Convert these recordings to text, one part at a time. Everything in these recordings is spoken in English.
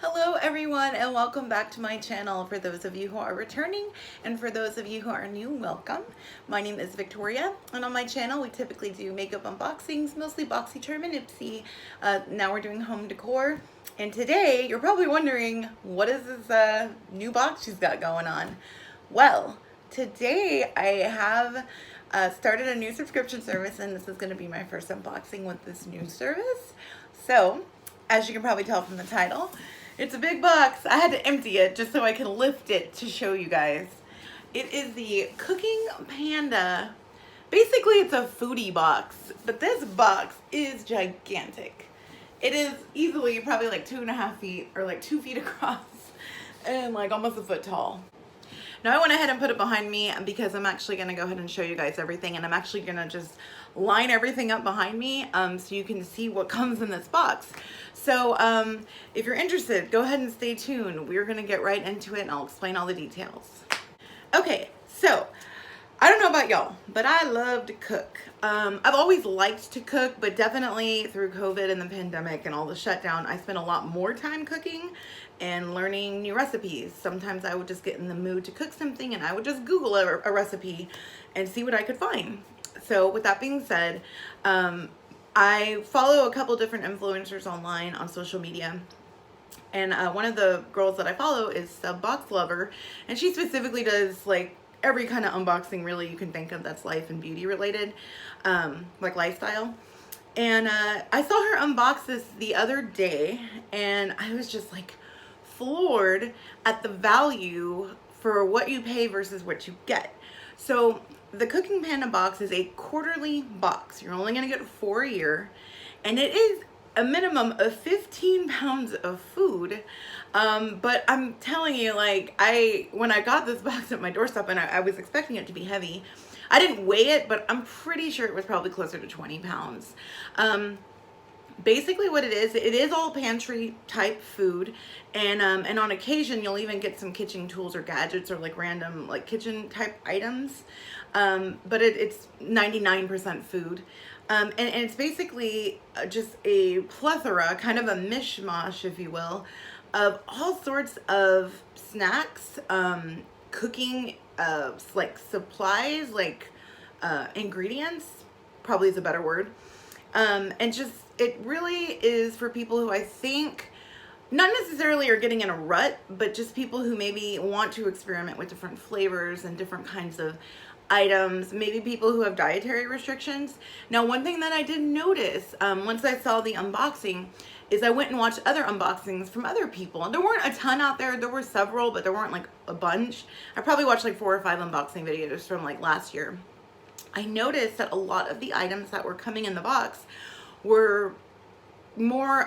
Hello everyone and welcome back to my channel. For those of you who are returning and for those of you who are new, welcome. My name is Victoria and on my channel we typically do makeup unboxings, mostly BoxyCharm and Ipsy. Now we're doing home decor, and today you're probably wondering, what is this new box she's got going on? Well, today I have started a new subscription service, and this is going to be my first unboxing with this new service. So, as you can probably tell from the title, it's a big box. I had to empty it just so I could lift it to show you guys. It is the Cooking Panda. Basically, it's a foodie box, but this box is gigantic. It is easily probably like 2.5 feet or like 2 feet across and like almost a foot tall. Now I went ahead and put it behind me because I'm actually going to go ahead and show you guys everything, and I'm actually going to just line everything up behind me so you can see what comes in this box. So if you're interested, go ahead and stay tuned. We're going to get right into it and I'll explain all the details. Okay, so I don't know about y'all, but I love to cook. I've always liked to cook, but definitely through COVID and the pandemic and all the shutdown, I spent a lot more time cooking and learning new recipes. Sometimes I would just get in the mood to cook something and I would just Google a recipe and see what I could find. So with that being said, I follow a couple different influencers online on social media. And one of the girls that I follow is a box lover, and she specifically does like every kind of unboxing really you can think of that's life and beauty related, like lifestyle. And I saw her unbox this the other day, and I was just like floored at the value for what you pay versus what you get. So the Cooking Panda box is a quarterly box. You're only going to get 4 a year, and it is a minimum of 15 pounds of food. But I'm telling you, like, when I got this box at my doorstep, and I was expecting it to be heavy, I didn't weigh it, but I'm pretty sure it was probably closer to 20 pounds. Basically what it is all pantry type food, and on occasion you'll even get some kitchen tools or gadgets or like random like kitchen type items, but it's 99% food, and it's basically just a plethora, kind of a mishmash if you will, of all sorts of snacks, cooking like supplies, like ingredients probably is a better word, and just it really is for people who I think not necessarily are getting in a rut, but just people who maybe want to experiment with different flavors and different kinds of items, maybe people who have dietary restrictions. Now, one thing that I did notice once I saw the unboxing is I went and watched other unboxings from other people, and there weren't a ton out there. There were several, but there weren't like a bunch. I probably watched like 4 or 5 unboxing videos from like last year. I noticed that a lot of the items that were coming in the box were more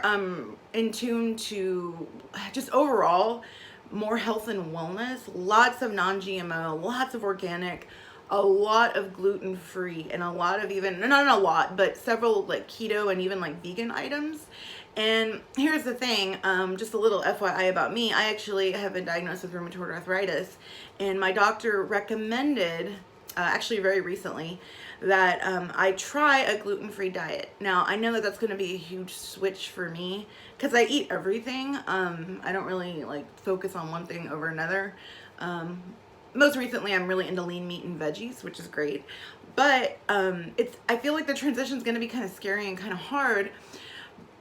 in tune to just overall more health and wellness, lots of non-GMO, lots of organic, a lot of gluten-free, and a lot of even, not a lot, but several like keto and even like vegan items. And here's the thing, just a little FYI about me, I actually have been diagnosed with rheumatoid arthritis, and my doctor recommended, actually very recently, that I try a gluten-free diet. Now, I know that that's going to be a huge switch for me because I eat everything. I don't really like focus on one thing over another. Most recently, I'm really into lean meat and veggies, which is great. But I feel like the transition is going to be kind of scary and kind of hard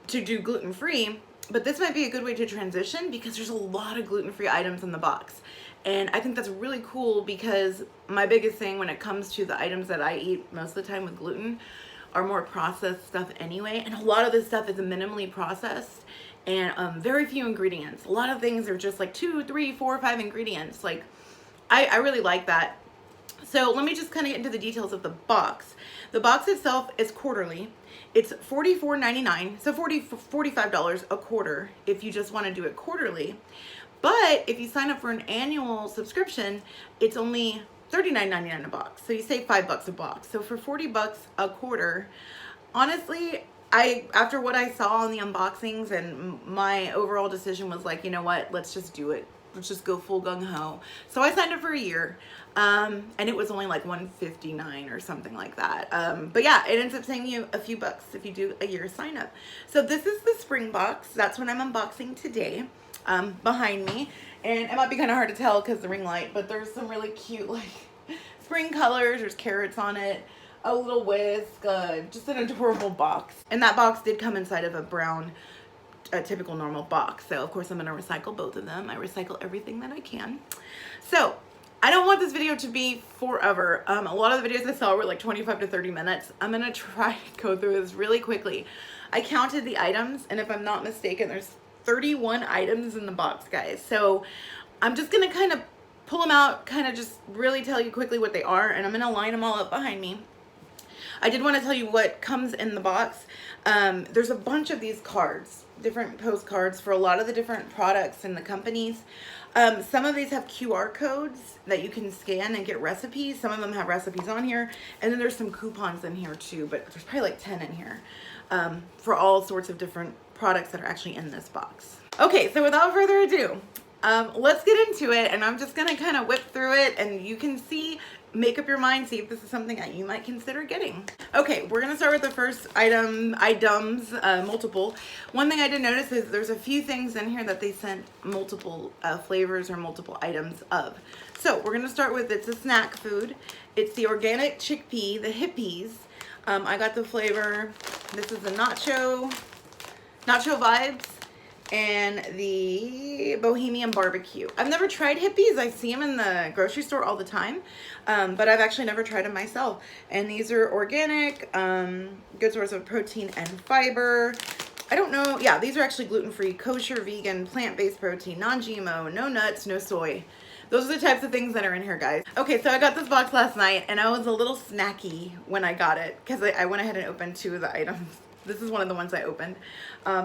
to do gluten-free. But this might be a good way to transition because there's a lot of gluten-free items in the box. And I think that's really cool because my biggest thing when it comes to the items that I eat most of the time with gluten are more processed stuff anyway. And a lot of this stuff is minimally processed and very few ingredients. A lot of things are just like 2, 3, 4, 5 ingredients. Like I really like that. So let me just kind of get into the details of the box. The box itself is quarterly. It's $44.99, so $45 a quarter if you just want to do it quarterly. But if you sign up for an annual subscription, it's only $39.99 a box. So you save $5 a box. So for $40 a quarter, honestly, after what I saw on the unboxings, and my overall decision was like, you know what, let's just do it let's just go full gung-ho. So I signed up for a year, and it was only like $159 or something like that. But yeah, it ends up saving you a few bucks if you do a year sign up. So this is the spring box. That's what I'm unboxing today, behind me. And it might be kind of hard to tell because the ring light, but there's some really cute like spring colors. There's carrots on it, a little whisk, just an adorable box. And that box did come inside of a brown, a typical normal box. So of course I'm gonna recycle both of them. I recycle everything that I can. So I don't want this video to be forever. A lot of the videos I saw were like 25 to 30 minutes. I'm gonna try to go through this really quickly. I counted the items, and if I'm not mistaken, there's 31 items in the box, guys. So I'm just gonna kind of pull them out, kind of just really tell you quickly what they are, and I'm gonna line them all up behind me. I did want to tell you what comes in the box. There's a bunch of these cards, different postcards for a lot of the different products and the companies. Some of these have QR codes that you can scan and get recipes. Some of them have recipes on here, and then there's some coupons in here too, but there's probably like 10 in here, for all sorts of different products that are actually in this box. Okay, so without further ado, let's get into it, and I'm just gonna kind of whip through it, and you can see, make up your mind, see if this is something that you might consider getting. Okay, we're gonna start with the first items, multiple. One thing I did notice is there's a few things in here that they sent multiple flavors or multiple items of. So we're gonna start with, it's a snack food. It's the organic chickpea, the hippies. I got the flavor, this is the nacho vibes, and the Bohemian barbecue. I've never tried hippies. I see them in the grocery store all the time, but I've actually never tried them myself. And these are organic, good source of protein and fiber. I don't know, yeah, these are actually gluten-free, kosher, vegan, plant-based protein, non-GMO, no nuts, no soy. Those are the types of things that are in here, guys. Okay, so I got this box last night, and I was a little snacky when I got it, because I went ahead and opened 2 of the items. This is one of the ones I opened.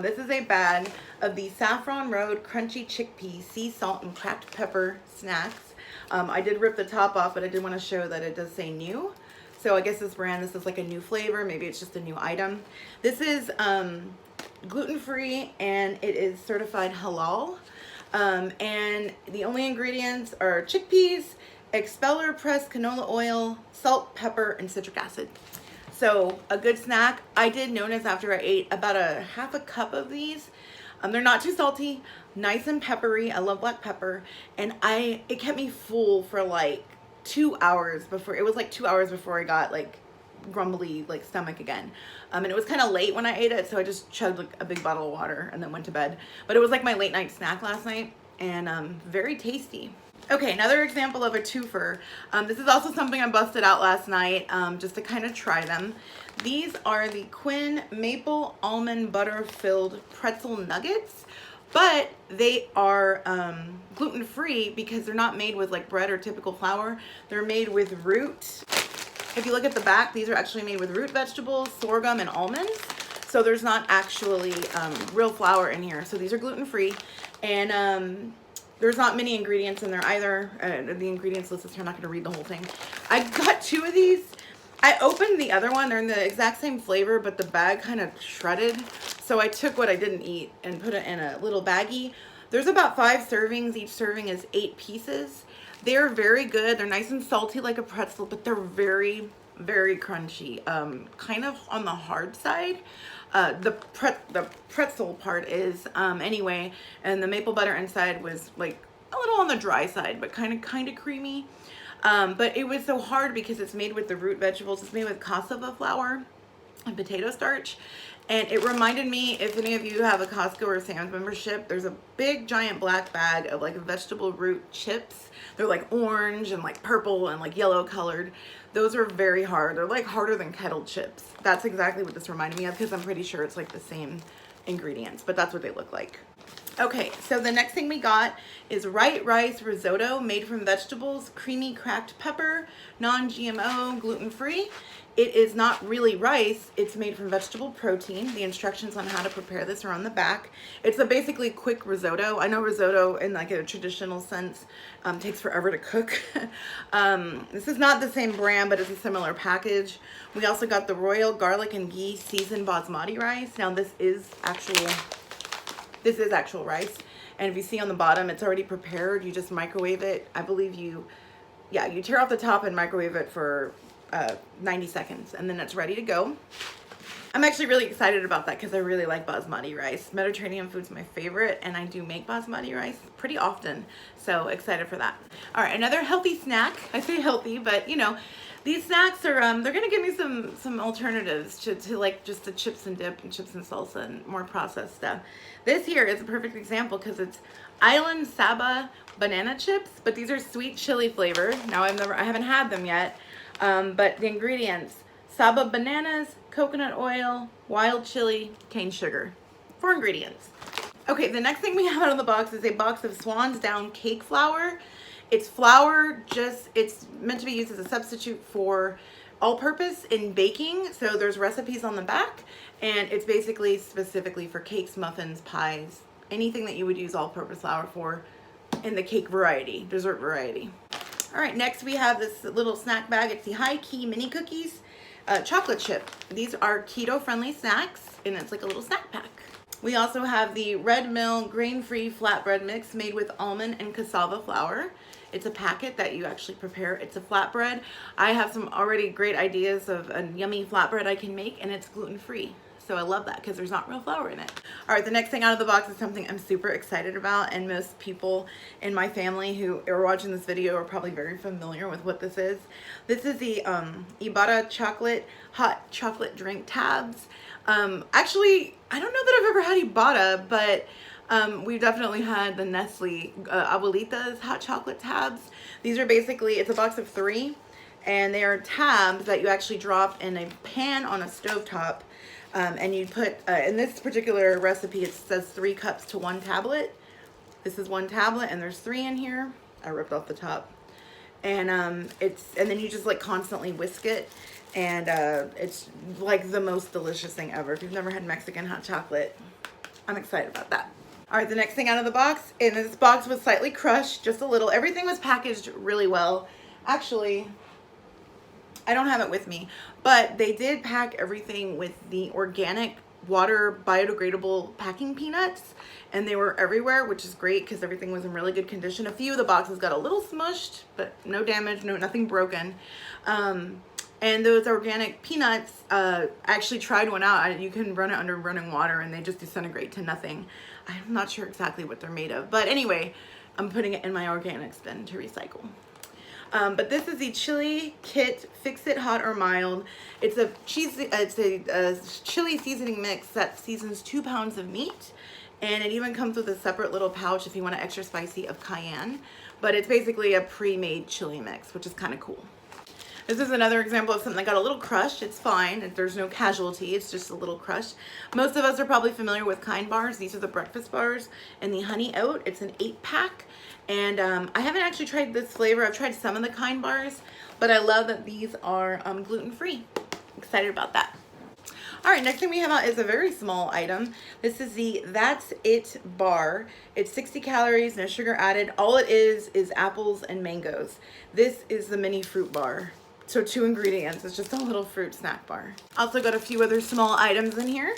This is a bag of the Saffron Road Crunchy Chickpea Sea Salt and Cracked Pepper Snacks. I did rip the top off, but I did want to show that it does say new. So I guess this brand, this is like a new flavor. Maybe it's just a new item. This is gluten-free, and it is certified halal. And the only ingredients are chickpeas, expeller pressed canola oil, salt, pepper, and citric acid. So a good snack. I did notice after I ate about a half a cup of these, they're not too salty, nice and peppery. I love black pepper, and it kept me full for like 2 hours before. It was like 2 hours before I got like grumbly like stomach again. And it was kind of late when I ate it, so I just chugged like a big bottle of water and then went to bed. But it was like my late night snack last night, and very tasty. Okay, another example of a twofer. This is also something I busted out last night, just to kind of try them. These are the Quinn Maple Almond Butter Filled Pretzel Nuggets, but they are gluten-free because they're not made with like bread or typical flour. They're made with root. If you look at the back, these are actually made with root vegetables, sorghum, and almonds. So there's not actually real flour in here. So these are gluten-free, and there's not many ingredients in there either. The ingredients list is here. I'm not going to read the whole thing. I got 2 of these. I opened the other one. They're in the exact same flavor, but the bag kind of shredded. So I took what I didn't eat and put it in a little baggie. There's about 5 servings. Each serving is 8 pieces. They're very good. They're nice and salty like a pretzel, but they're very, very crunchy. Kind of on the hard side. The pretzel part is anyway, and the maple butter inside was like a little on the dry side, but kind of creamy. But it was so hard because it's made with the root vegetables. It's made with cassava flour and potato starch. And it reminded me, if any of you have a Costco or Sam's membership, there's a big giant black bag of like vegetable root chips. They're like orange and like purple and like yellow colored. Those are very hard. They're like harder than kettle chips. That's exactly what this reminded me of, because I'm pretty sure it's like the same ingredients, but that's what they look like. Okay, so the next thing we got is white rice risotto made from vegetables, creamy cracked pepper, non-GMO, gluten-free. It is not really rice. It's made from vegetable protein. The instructions on how to prepare this are on the back. It's a basically quick risotto. I know risotto in like a traditional sense takes forever to cook. This is not the same brand, but it's a similar package. We also got the royal garlic and ghee seasoned basmati rice. Now this is actual rice, And if you see on the bottom, it's already prepared. You just microwave it. I believe you tear off the top and microwave it for 90 seconds, and then it's ready to go. I'm actually really excited about that because I really like basmati rice. Mediterranean food's my favorite, and I do make basmati rice pretty often, so excited for that. All right, another healthy snack. I say healthy, but you know, these snacks are they're gonna give me some alternatives to like just the chips and dip and chips and salsa and more processed stuff. This here is a perfect example because it's Island Saba banana chips, but these are sweet chili flavored. Now I haven't had them yet, but the ingredients: Saba bananas, coconut oil, wild chili, cane sugar. 4 ingredients. Okay, the next thing we have out of the box is a box of Swan's Down cake flour. It's flour, it's meant to be used as a substitute for all-purpose in baking. So there's recipes on the back, and it's basically specifically for cakes, muffins, pies, anything that you would use all-purpose flour for in the cake variety, dessert variety. All right, next we have this little snack bag. It's the High Key Mini Cookies. Chocolate chip. These are keto-friendly snacks, and it's like a little snack pack. We also have the Red Mill grain-free flatbread mix made with almond and cassava flour. It's a packet that you actually prepare. It's a flatbread. I have some already great ideas of a yummy flatbread I can make, and it's gluten-free. So I love that because there's not real flour in it. All right, the next thing out of the box is something I'm super excited about, and most people in my family who are watching this video are probably very familiar with what this is. This is the Ibarra hot chocolate drink tabs. Actually, I don't know that I've ever had Ibarra, but we've definitely had the Nestle Abuelita's hot chocolate tabs. These are basically, it's a box of 3, and they are tabs that you actually drop in a pan on a stovetop. And you put, in this particular recipe, it says 3 cups to 1 tablet. This is 1 tablet, and there's 3 in here. I ripped off the top. And and then you just like constantly whisk it. And it's like the most delicious thing ever. If you've never had Mexican hot chocolate, I'm excited about that. All right, the next thing out of the box, and this box was slightly crushed, just a little. Everything was packaged really well. Actually, I don't have it with me, but they did pack everything with the organic water biodegradable packing peanuts, and they were everywhere, which is great because everything was in really good condition. A few of the boxes got a little smushed, but no damage, nothing broken. And those organic peanuts, I actually tried one out. You can run it under running water and they just disintegrate to nothing. I'm not sure exactly what they're made of, but anyway, I'm putting it in my organics bin to recycle. But this is the chili kit, fix it hot or mild. It's a chili seasoning mix that seasons 2 pounds of meat, and it even comes with a separate little pouch if you want an extra spicy of cayenne. But it's basically a pre-made chili mix, which is kind of cool. This is another example of something that got a little crushed. It's fine. There's no casualty. It's just a little crushed. Most of us are probably familiar with Kind bars. These are the breakfast bars and the honey oat. It's an 8-pack. And I haven't actually tried this flavor. I've tried some of the Kind bars, but I love that these are gluten-free. Excited about that. All right, next thing we have out is a very small item. This is the That's It bar. It's 60 calories, no sugar added. All it is apples and mangoes. This is the mini fruit bar. So 2 ingredients. It's just a little fruit snack bar. Also got a few other small items in here.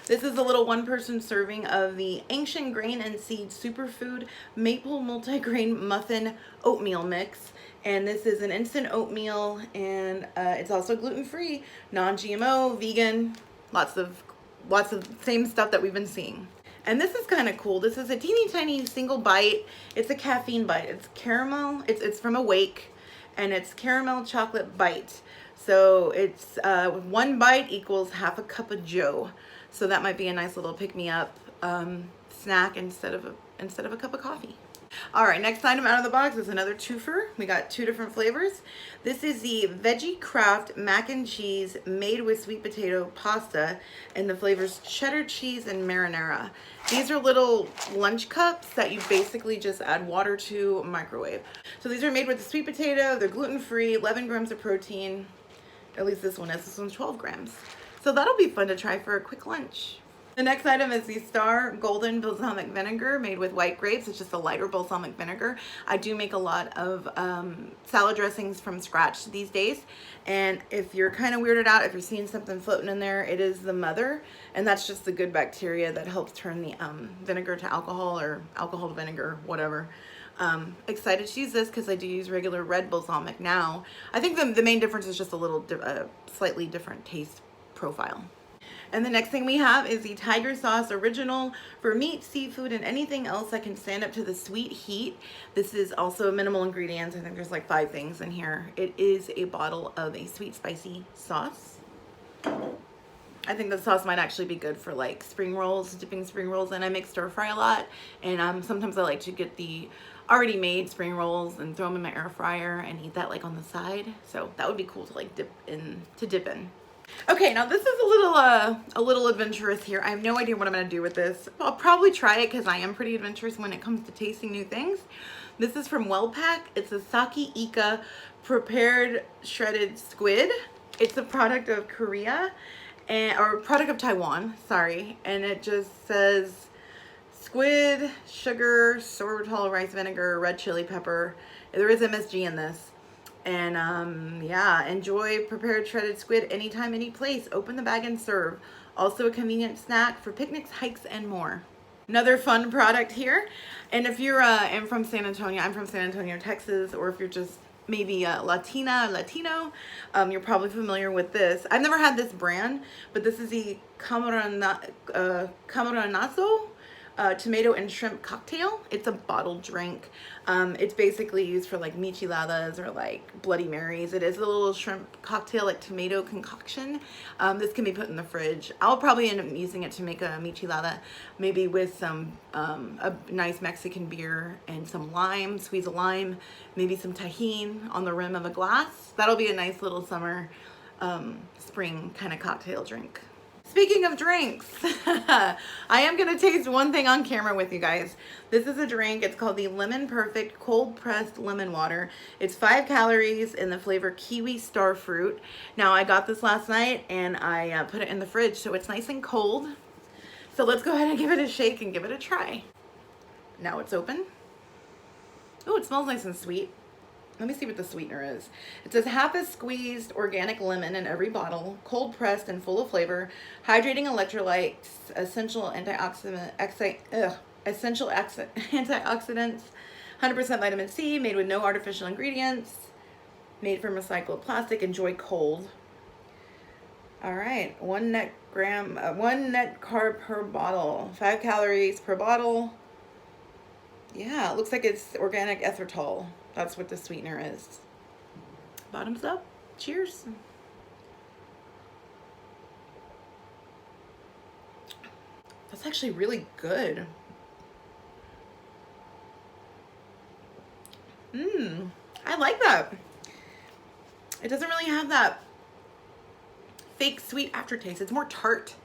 This is a little 1-person serving of the Ancient Grain and Seed Superfood Maple Multigrain Muffin Oatmeal Mix. And this is an instant oatmeal, and it's also gluten-free, non-GMO, vegan, lots of same stuff that we've been seeing. And this is kind of cool. This is a teeny tiny single bite. It's a caffeine bite. It's caramel. It's from Awake. And it's caramel chocolate bite. So it's 1 bite equals half a cup of joe. So that might be a nice little pick-me-up snack instead of a cup of coffee. All right, next item out of the box is another twofer. We got 2 different flavors. This is the Veggie Craft Mac and Cheese made with sweet potato pasta, and the flavors cheddar cheese and marinara. These are little lunch cups that you basically just add water to, microwave. So these are made with the sweet potato. They're gluten-free, 11 grams of protein. At least this one is. This one's 12 grams. So that'll be fun to try for a quick lunch. The next item is the Star Golden Balsamic Vinegar made with white grapes. It's just a lighter balsamic vinegar. I do make a lot of salad dressings from scratch these days. And if you're kind of weirded out, if you're seeing something floating in there, it is the mother. And that's just the good bacteria that helps turn the vinegar to alcohol, or alcohol to vinegar, whatever. Excited to use this because I do use regular red balsamic now. I think the main difference is just a little slightly different taste profile. And the next thing we have is the Tiger Sauce Original for meat, seafood, and anything else that can stand up to the sweet heat. This is also minimal ingredients. I think there's like 5 things in here. It is a bottle of a sweet spicy sauce. I think the sauce might actually be good for like spring rolls, dipping spring rolls in. I make stir fry a lot, and sometimes I like to get the already made spring rolls and throw them in my air fryer and eat that like on the side. So that would be cool to like dip in. Okay, now this is a little adventurous here. I have no idea what I'm gonna do with this. I'll probably try it because I am pretty adventurous when it comes to tasting new things. This is from Wellpack. It's a Sake Ika prepared shredded squid. It's a product of Korea, or product of Taiwan, sorry. And it just says squid, sugar, sorbitol, rice vinegar, red chili pepper. There is MSG in this. And yeah, enjoy prepared shredded squid anytime, any place. Open the bag and serve. Also a convenient snack for picnics, hikes, and more. Another fun product here. And if you're from San Antonio, I'm from San Antonio, Texas, or if you're just maybe Latino, you're probably familiar with this. I've never had this brand, but this is the Camaranazo tomato and shrimp cocktail. It's a bottled drink. It's basically used for like micheladas or like Bloody Marys. It is a little shrimp cocktail, like tomato concoction. This can be put in the fridge. I'll probably end up using it to make a michelada, maybe with some a nice Mexican beer and some lime, squeeze a lime, maybe some tahini on the rim of a glass. That'll be a nice little summer spring kind of cocktail drink. Speaking of drinks, I am going to taste one thing on camera with you guys. This is a drink. It's called the Lemon Perfect Cold Pressed Lemon Water. It's 5 calories in the flavor Kiwi Starfruit. Now, I got this last night and I put it in the fridge, so it's nice and cold. So let's go ahead and give it a shake and give it a try. Now it's open. Oh, it smells nice and sweet. Let me see what the sweetener is. It says half a squeezed organic lemon in every bottle, cold pressed and full of flavor, hydrating electrolytes, essential antioxidants, 100% vitamin C, made with no artificial ingredients, made from recycled plastic. Enjoy cold. All right, 1 net carb per bottle, 5 calories per bottle. Yeah, it looks like it's organic erythritol. That's what the sweetener is. Bottoms up. Cheers. That's actually really good. I like that. It doesn't really have that fake sweet aftertaste. It's more tart.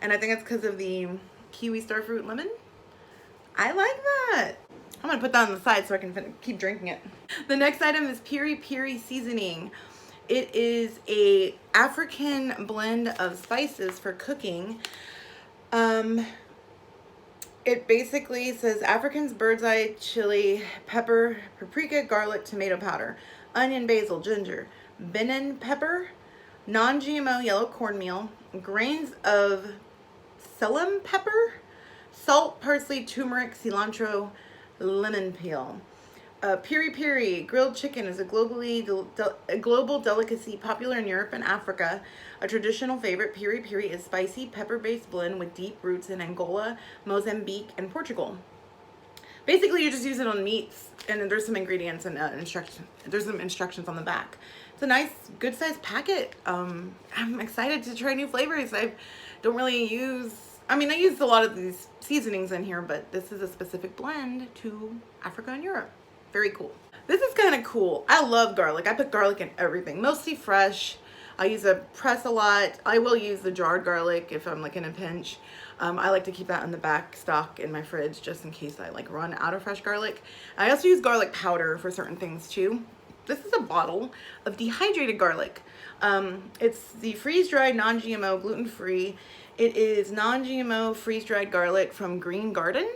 And I think it's because of the kiwi starfruit lemon. I like that. I'm gonna put that on the side so I can keep drinking it. The next item is Piri seasoning. It is a African blend of spices for cooking. It basically says African's bird's eye chili, pepper, paprika, garlic, tomato powder, onion, basil, ginger, Benin pepper, non-GMO yellow cornmeal, grains of Selim pepper, salt, parsley, turmeric, cilantro, lemon peel. Piri grilled chicken is a global delicacy popular in Europe and Africa. A traditional favorite, Piri is spicy pepper-based blend with deep roots in Angola, Mozambique, and Portugal. Basically, you just use it on meats, and there's some ingredients and instructions. There's some instructions on the back. It's a nice, good-sized packet. I'm excited to try new flavors. I don't really use. I mean, I used a lot of these seasonings in here, but this is a specific blend to Africa and Europe. Very cool. This is kind of cool. I love garlic. I put garlic in everything, mostly fresh. I use a press a lot. I will use the jarred garlic if I'm like in a pinch. I like to keep that in the back stock in my fridge just in case I like run out of fresh garlic. I also use garlic powder for certain things too. This is a bottle of dehydrated garlic. It's the freeze-dried, non-GMO, gluten-free, It is non-GMO freeze-dried garlic from Green Garden,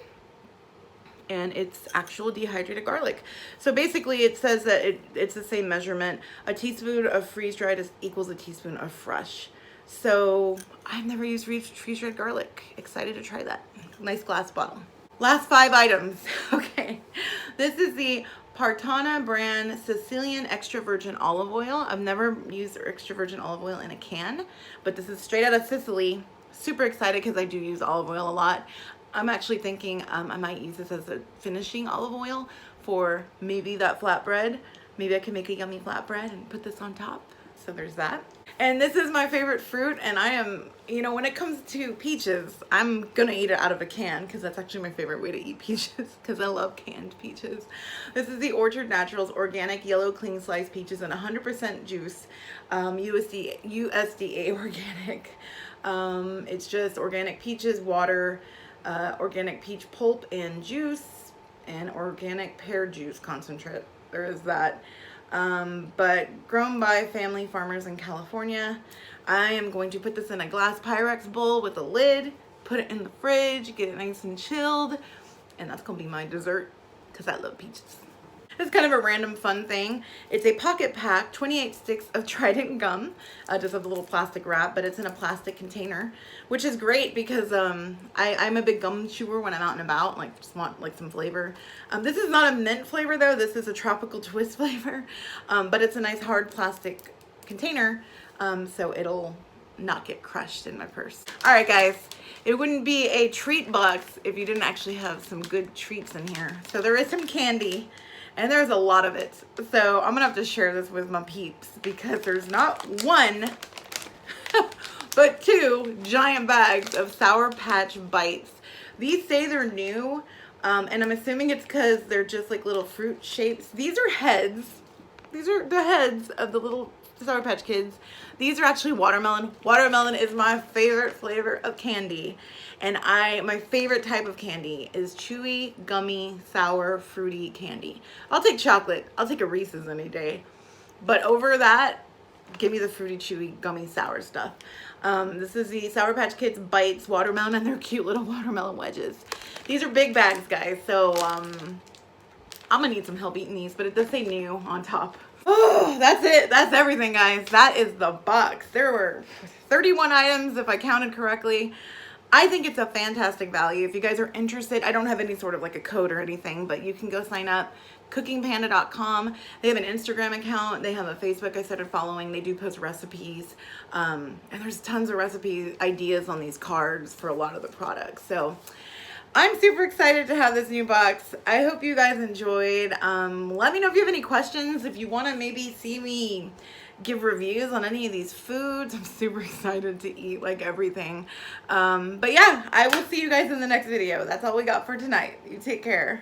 and it's actual dehydrated garlic. So basically it says that it's the same measurement. A teaspoon of freeze-dried equals a teaspoon of fresh. So I've never used freeze-dried garlic. Excited to try that. Nice glass bottle. Last 5 items. Okay. This is the Partana brand Sicilian extra virgin olive oil. I've never used extra virgin olive oil in a can, but this is straight out of Sicily. Super excited because I do use olive oil a lot. I'm actually thinking I might use this as a finishing olive oil for maybe that flatbread. Maybe I can make a yummy flatbread and put this on top. So there's that. And this is my favorite fruit, and I am, you know, when it comes to peaches, I'm gonna eat it out of a can because that's actually my favorite way to eat peaches because I love canned peaches. This is the Orchard Naturals Organic Yellow Clean Sliced Peaches and 100% juice, USDA organic. It's just organic peaches, water, organic peach pulp and juice, and organic pear juice concentrate. There is that. But grown by family farmers in California. I am going to put this in a glass Pyrex bowl with a lid, put it in the fridge, get it nice and chilled, and that's gonna be my dessert because I love peaches. It's kind of a random fun thing. It's a pocket pack, 28 sticks of Trident Gum. Just have a little plastic wrap, but it's in a plastic container, which is great because I'm a big gum chewer when I'm out and about, like just want like some flavor. This is not a mint flavor though, this is a tropical twist flavor, but it's a nice hard plastic container, so it'll not get crushed in my purse. All right guys, it wouldn't be a treat box if you didn't actually have some good treats in here. So there is some candy. And there's a lot of it. So I'm gonna have to share this with my peeps because there's not one, but 2 giant bags of Sour Patch Bites. These say they're new, and I'm assuming it's because they're just like little fruit shapes. These are heads. These are the heads of the little Sour Patch Kids. These are actually watermelon. Watermelon is my favorite flavor of candy. And my favorite type of candy is chewy, gummy, sour, fruity candy. I'll take chocolate. I'll take a Reese's any day. But over that, give me the fruity, chewy, gummy, sour stuff. This is the Sour Patch Kids Bites watermelon, and they're cute little watermelon wedges. These are big bags, guys. So I'm gonna need some help eating these, but it does say new on top. Oh, that's it. That's everything, guys. That is the box. There were 31 items if I counted correctly. I think it's a fantastic value. If you guys are interested, I don't have any sort of like a code or anything, but you can go sign up. cookingpanda.com. They have an Instagram account. They have a Facebook I started following. They do post recipes. And there's tons of recipe ideas on these cards for a lot of the products. So I'm super excited to have this new box. I hope you guys enjoyed. Let me know if you have any questions. If you want to maybe see me give reviews on any of these foods, I'm super excited to eat like everything. But yeah, I will see you guys in the next video. That's all we got for tonight. You take care.